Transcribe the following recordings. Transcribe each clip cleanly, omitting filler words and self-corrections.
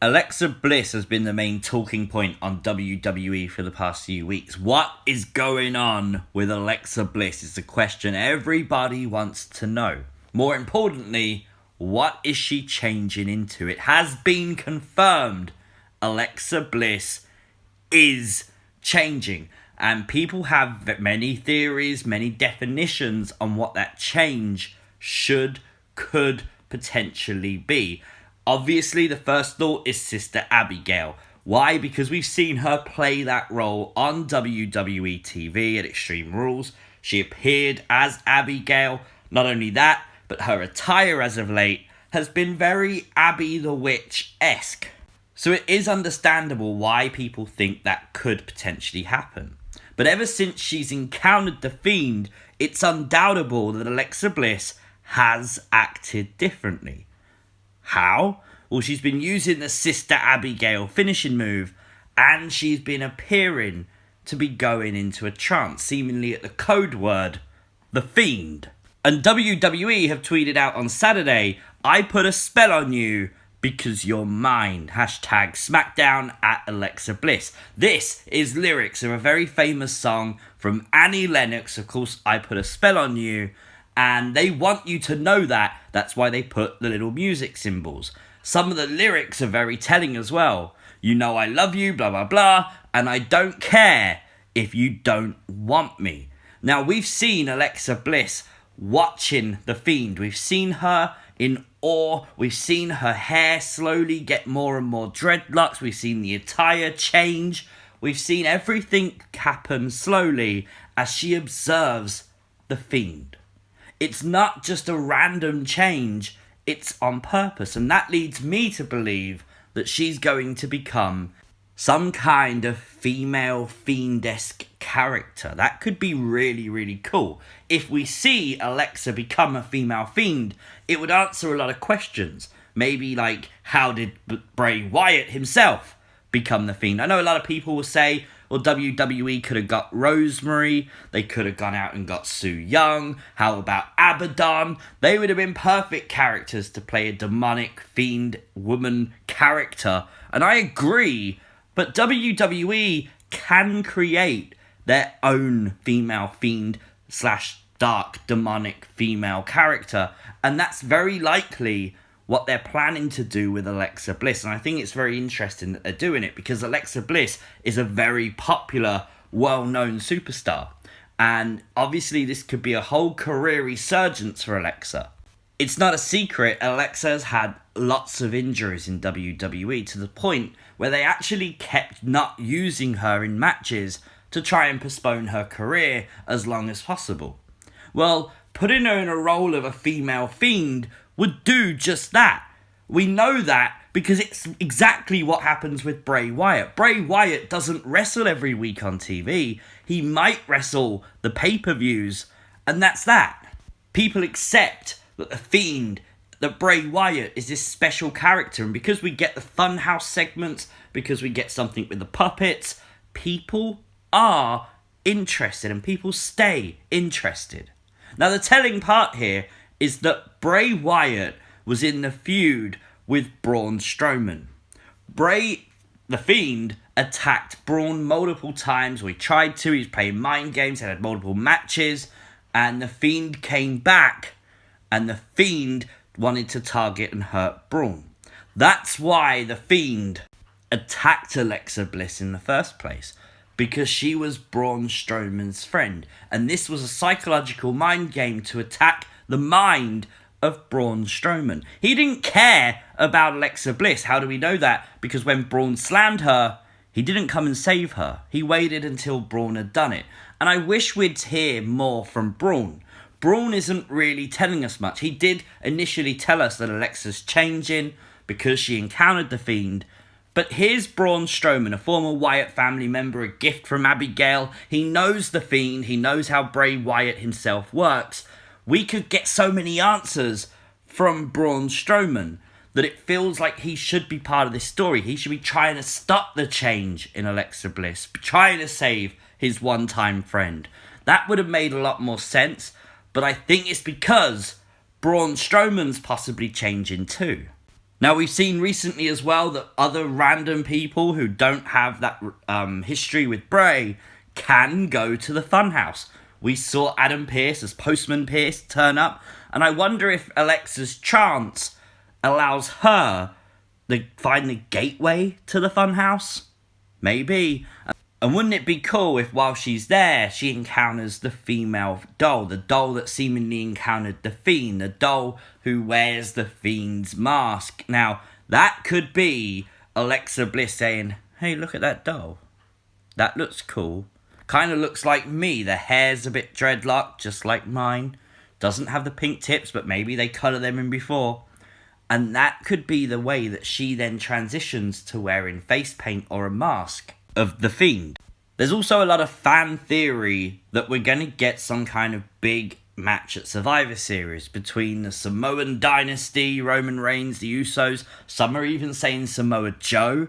Alexa Bliss has been the main talking point on WWE for the past few weeks. What is going on with Alexa Bliss is the question everybody wants to know. More importantly, what is she changing into? It has been confirmed Alexa Bliss is changing. And people have many theories, many definitions on what that change could potentially be. Obviously, the first thought is Sister Abigail. Why? Because we've seen her play that role on WWE TV at Extreme Rules. She appeared as Abigail. Not only that, but her attire as of late has been very Abby the Witch-esque. So it is understandable why people think that could potentially happen. But ever since she's encountered the Fiend, it's undoubtable that Alexa Bliss has acted differently. How? Well, she's been using the Sister Abigail finishing move, and she's been appearing to be going into a trance, seemingly at the code word, the Fiend. And WWE have tweeted out on Saturday, "I put a spell on you because you're mine." Hashtag SmackDown at Alexa Bliss. This is lyrics of a very famous song from Annie Lennox, of course, "I Put a Spell on You." And they want you to know that. That's why they put the little music symbols. Some of the lyrics are very telling as well. "You know I love you, blah, blah, blah, and I don't care if you don't want me." Now, we've seen Alexa Bliss watching the Fiend. We've seen her in awe. We've seen her hair slowly get more and more dreadlocks. We've seen the attire change. We've seen everything happen slowly as she observes the Fiend. It's not just a random change, it's on purpose. And that leads me to believe that she's going to become some kind of female fiend-esque character. That could be really, really cool. If we see Alexa become a female fiend, it would answer a lot of questions. Maybe like, how did Bray Wyatt himself become the Fiend? I know a lot of people will say, well, WWE could have got Rosemary. They could have gone out and got Sue Young. How about Abaddon? They would have been perfect characters to play a demonic fiend woman character. And I agree, but WWE can create their own female fiend / dark demonic female character. And that's very likely what they're planning to do with Alexa Bliss. And I think it's very interesting that they're doing it because Alexa Bliss is a very popular, well-known superstar. And obviously this could be a whole career resurgence for Alexa. It's not a secret, Alexa has had lots of injuries in WWE to the point where they actually kept not using her in matches to try and postpone her career as long as possible. Well, putting her in a role of a female fiend would do just that. We know that because it's exactly what happens with Bray Wyatt. Bray Wyatt doesn't wrestle every week on TV. He might wrestle the pay-per-views, and that's that. People accept that the Fiend, that Bray Wyatt is this special character, and because we get the Funhouse segments, because we get something with the puppets, people are interested and people stay interested. Now, the telling part here is that Bray Wyatt was in the feud with Braun Strowman. Bray, the Fiend, attacked Braun multiple times. We tried to. He was playing mind games. They had multiple matches. And the Fiend came back. And the Fiend wanted to target and hurt Braun. That's why the Fiend attacked Alexa Bliss in the first place. Because she was Braun Strowman's friend. And this was a psychological mind game to attack the mind of Braun Strowman. He didn't care about Alexa Bliss. How do we know that? Because when Braun slammed her, he didn't come and save her. He waited until Braun had done it. And I wish we'd hear more from Braun. Braun isn't really telling us much. He did initially tell us that Alexa's changing because she encountered the Fiend. But here's Braun Strowman, a former Wyatt family member, a gift from Abigail. He knows the Fiend. He knows how Bray Wyatt himself works. We could get so many answers from Braun Strowman that it feels like he should be part of this story. He should be trying to stop the change in Alexa Bliss, trying to save his one-time friend. That would have made a lot more sense, but I think it's because Braun Strowman's possibly changing too. Now, we've seen recently as well that other random people who don't have that history with Bray can go to the Funhouse. We saw Adam Pearce as Postman Pearce turn up, and I wonder if Alexa's trance allows her to find the gateway to the Funhouse. Maybe. And wouldn't it be cool if while she's there, she encounters the female doll, the doll that seemingly encountered the Fiend, the doll who wears the Fiend's mask. Now, that could be Alexa Bliss saying, hey, look at that doll. That looks cool. Kind of looks like me. The hair's a bit dreadlocked, just like mine. Doesn't have the pink tips, but maybe they colour them in before. And that could be the way that she then transitions to wearing face paint or a mask of the Fiend. There's also a lot of fan theory that we're going to get some kind of big match at Survivor Series between the Samoan Dynasty, Roman Reigns, the Usos. Some are even saying Samoa Joe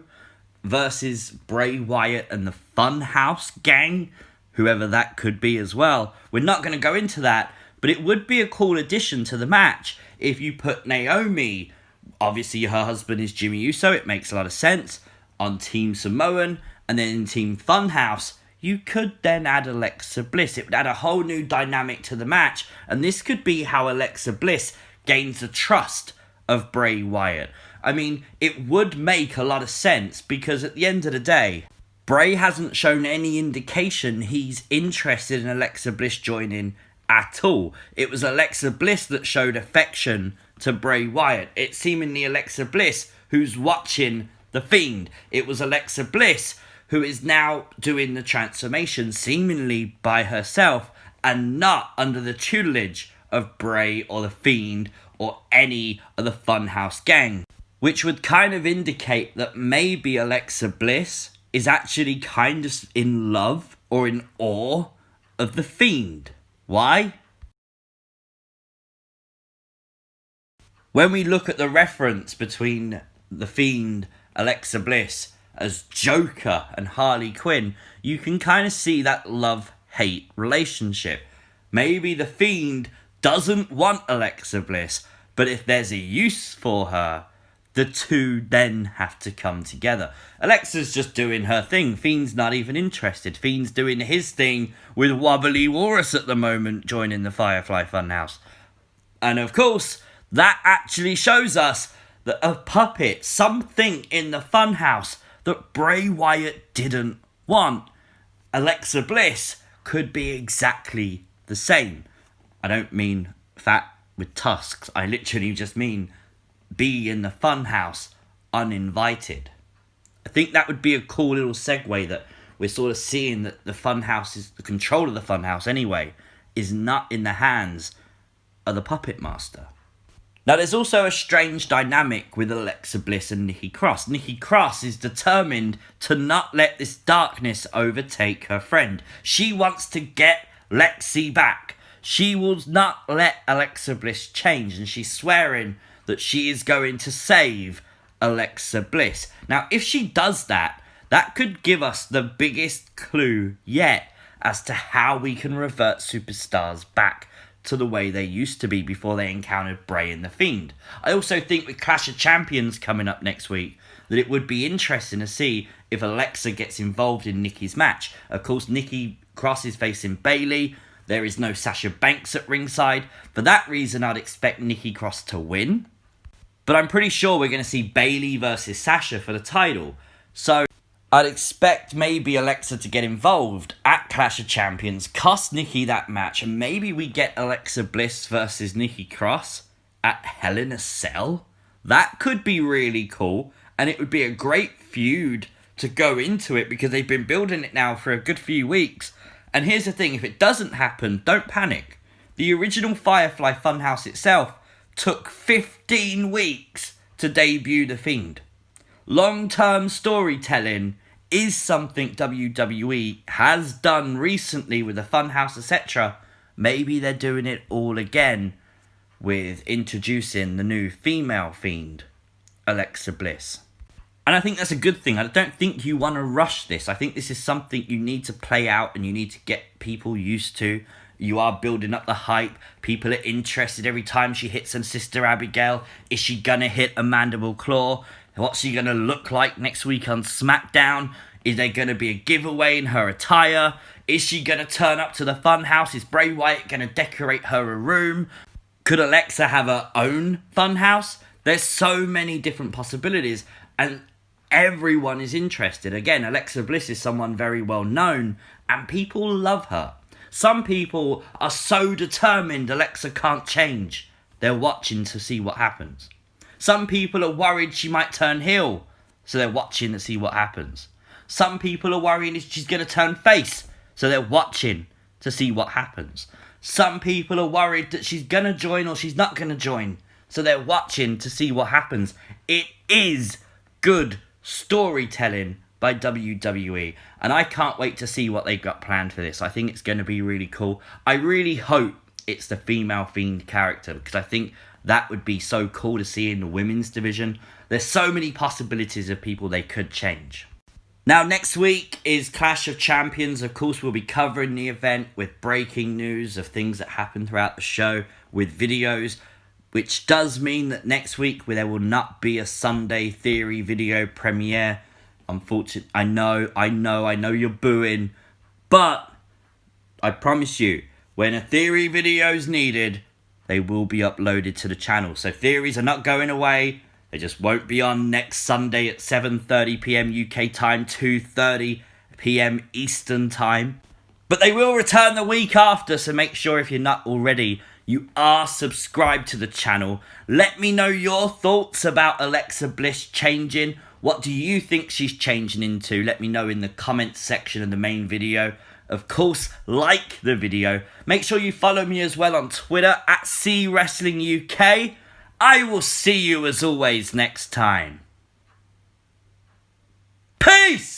versus Bray Wyatt and the Funhouse gang, whoever that could be as well. We're not going to go into that, but it would be a cool addition to the match if you put Naomi, obviously her husband is Jimmy Uso, it makes a lot of sense, on Team Samoan, and then in Team Funhouse, you could then add Alexa Bliss. It would add a whole new dynamic to the match, and this could be how Alexa Bliss gains the trust of Bray Wyatt. I mean, it would make a lot of sense, because at the end of the day, Bray hasn't shown any indication he's interested in Alexa Bliss joining at all. It was Alexa Bliss that showed affection to Bray Wyatt. It's seemingly Alexa Bliss who's watching the Fiend. It was Alexa Bliss who is now doing the transformation seemingly by herself and not under the tutelage of Bray or the Fiend or any of the Funhouse gang. Which would kind of indicate that maybe Alexa Bliss is actually kind of in love or in awe of the Fiend. Why? When we look at the reference between the Fiend, Alexa Bliss, as Joker and Harley Quinn, you can kind of see that love-hate relationship. Maybe the Fiend doesn't want Alexa Bliss, but if there's a use for her, the two then have to come together. Alexa's just doing her thing. Fiend's not even interested. Fiend's doing his thing with Wobbly Walrus at the moment, joining the Firefly Funhouse. And of course, that actually shows us that a puppet, something in the Funhouse that Bray Wyatt didn't want, Alexa Bliss, could be exactly the same. I don't mean fat with tusks. I literally just mean be in the Funhouse uninvited. I think that would be a cool little segue, that we're sort of seeing that the Funhouse is, the control of the Funhouse anyway, is not in the hands of the puppet master. Now, there's also a strange dynamic with Alexa Bliss and Nikki Cross. Nikki Cross is determined to not let this darkness overtake her friend. She wants to get Lexi back. She will not let Alexa Bliss change, and she's swearing that she is going to save Alexa Bliss. Now, if she does that, that could give us the biggest clue yet as to how we can revert superstars back to the way they used to be before they encountered Bray and the Fiend. I also think with Clash of Champions coming up next week, that it would be interesting to see if Alexa gets involved in Nikki's match. Of course, Nikki Cross is facing Bayley. There is no Sasha Banks at ringside. For that reason, I'd expect Nikki Cross to win. But I'm pretty sure we're going to see Bayley versus Sasha for the title. So I'd expect maybe Alexa to get involved at Clash of Champions, cost Nikki that match, and maybe we get Alexa Bliss versus Nikki Cross at Hell in a Cell. That could be really cool, and it would be a great feud to go into it, because they've been building it now for a good few weeks. And here's the thing, if it doesn't happen, don't panic. The original Firefly Funhouse itself took 15 weeks to debut the Fiend. Long-term storytelling is something WWE has done recently with the Funhouse, etc. Maybe they're doing it all again with introducing the new female Fiend, Alexa Bliss. And I think that's a good thing. I don't think you want to rush this. I think this is something you need to play out and you need to get people used to. You are building up the hype. People are interested every time she hits her sister Abigail. Is she going to hit a mandible claw? What's she going to look like next week on SmackDown? Is there going to be a giveaway in her attire? Is she going to turn up to the Funhouse? Is Bray Wyatt going to decorate her a room? Could Alexa have her own Funhouse? There's so many different possibilities, and everyone is interested. Again, Alexa Bliss is someone very well known, and people love her. Some people are so determined Alexa can't change. They're watching to see what happens. Some people are worried she might turn heel, so they're watching to see what happens. Some people are worrying if she's going to turn face, so they're watching to see what happens. Some people are worried that she's going to join or she's not going to join, so they're watching to see what happens. It is good storytelling by WWE, and I can't wait to see what they've got planned for this. I think it's going to be really cool. I really hope it's the female Fiend character, because I think that would be so cool to see in the women's division. There's so many possibilities of people they could change. Now, next week is Clash of Champions. Of course, we'll be covering the event with breaking news of things that happen throughout the show, with videos, which does mean that next week there will not be a Sunday Theory video premiere. Unfortunately, I know you're booing, but I promise you, when a Theory video is needed, they will be uploaded to the channel. So theories are not going away. They just won't be on next Sunday at 7:30 p.m. UK time, 2:30 p.m. Eastern time. But they will return the week after, so make sure if you're not already, you are subscribed to the channel. Let me know your thoughts about Alexa Bliss changing. What do you think she's changing into? Let me know in the comments section of the main video. Of course, like the video. Make sure you follow me as well on Twitter at CWrestlingUK. I will see you as always next time. Peace!